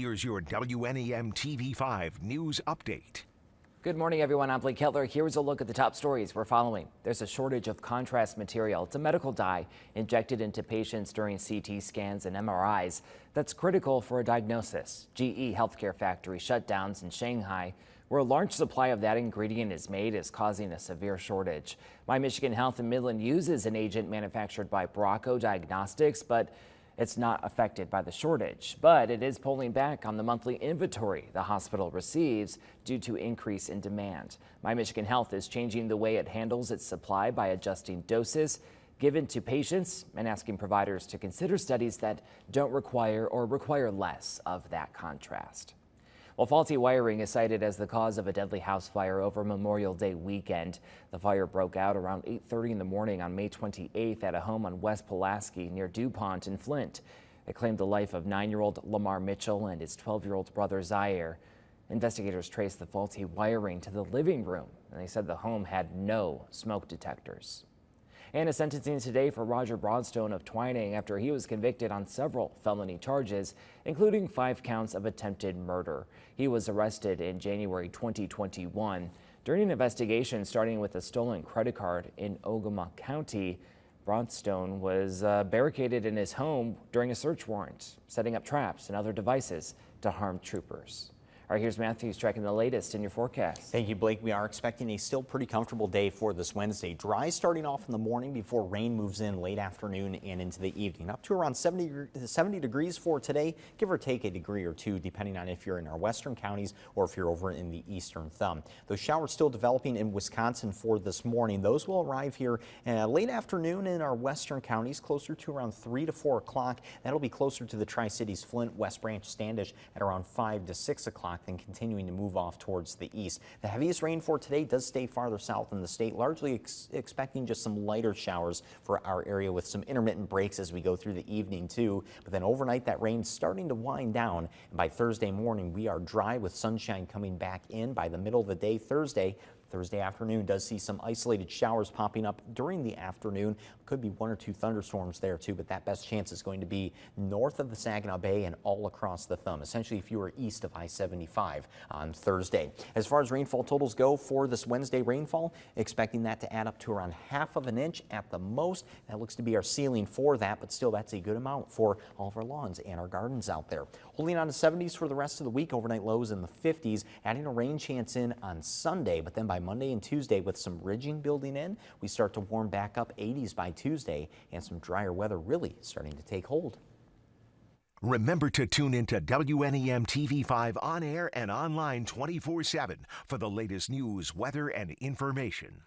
Here's your WNEM TV5 news update. Good morning, everyone. I'm Blake Kettler. Here's a look at the top stories we're following. There's a shortage of contrast material. It's a medical dye injected into patients during CT scans and MRIs that's critical for a diagnosis. GE healthcare factory shutdowns in Shanghai, where a large supply of that ingredient is made, is causing a severe shortage. My Michigan Health in Midland uses an agent manufactured by Bracco Diagnostics, but it's not affected by the shortage, but it is pulling back on the monthly inventory the hospital receives due to increase in demand. My Michigan Health is changing the way it handles its supply by adjusting doses given to patients and asking providers to consider studies that don't require or require less of that contrast. Well, faulty wiring is cited as the cause of a deadly house fire over Memorial Day weekend. The fire broke out around 8:30 in the morning on May 28th at a home on West Pulaski near DuPont in Flint. It claimed the life of 9-year-old Lamar Mitchell and his 12-year-old brother Zaire. Investigators traced the faulty wiring to the living room, and they said the home had no smoke detectors. And a sentencing today for Roger Broadstone of Twining after he was convicted on several felony charges, including 5 counts of attempted murder. He was arrested in January 2021 during an investigation starting with a stolen credit card in Ogama County. Broadstone was barricaded in his home during a search warrant, setting up traps and other devices to harm troopers. All right, here's Matthews tracking the latest in your forecast. Thank you, Blake. We are expecting a still pretty comfortable day for this Wednesday. Dry starting off in the morning before rain moves in late afternoon and into the evening. Up to around 70 degrees for today, give or take a degree or two, depending on if you're in our western counties or if you're over in the eastern thumb. Those showers still developing in Wisconsin for this morning. Those will arrive here late afternoon in our western counties, closer to around 3 to 4 o'clock. That'll be closer to the Tri-Cities, Flint, West Branch, Standish at around 5 to 6 o'clock. Then continuing to move off towards the east. The heaviest rain for today does stay farther south in the state, largely expecting just some lighter showers for our area with some intermittent breaks as we go through the evening too. But then overnight that rain's starting to wind down, and by Thursday morning we are dry with sunshine coming back in by the middle of the day Thursday afternoon does see some isolated showers popping up during the afternoon. Could be 1 or 2 thunderstorms there too, but that best chance is going to be north of the Saginaw Bay and all across the thumb, essentially if you are east of I-75 on Thursday. As far as rainfall totals go for this Wednesday rainfall, expecting that to add up to around 1/2 inch at the most. That looks to be our ceiling for that, but still that's a good amount for all of our lawns and our gardens out there. Holding on to 70s for the rest of the week, overnight lows in the 50s, adding a rain chance in on Sunday, but then by Monday and Tuesday with some ridging building in, we start to warm back up 80s by Tuesday and some drier weather really starting to take hold. Remember to tune into WNEM TV5 on air and online 24/7 for the latest news, weather, and information.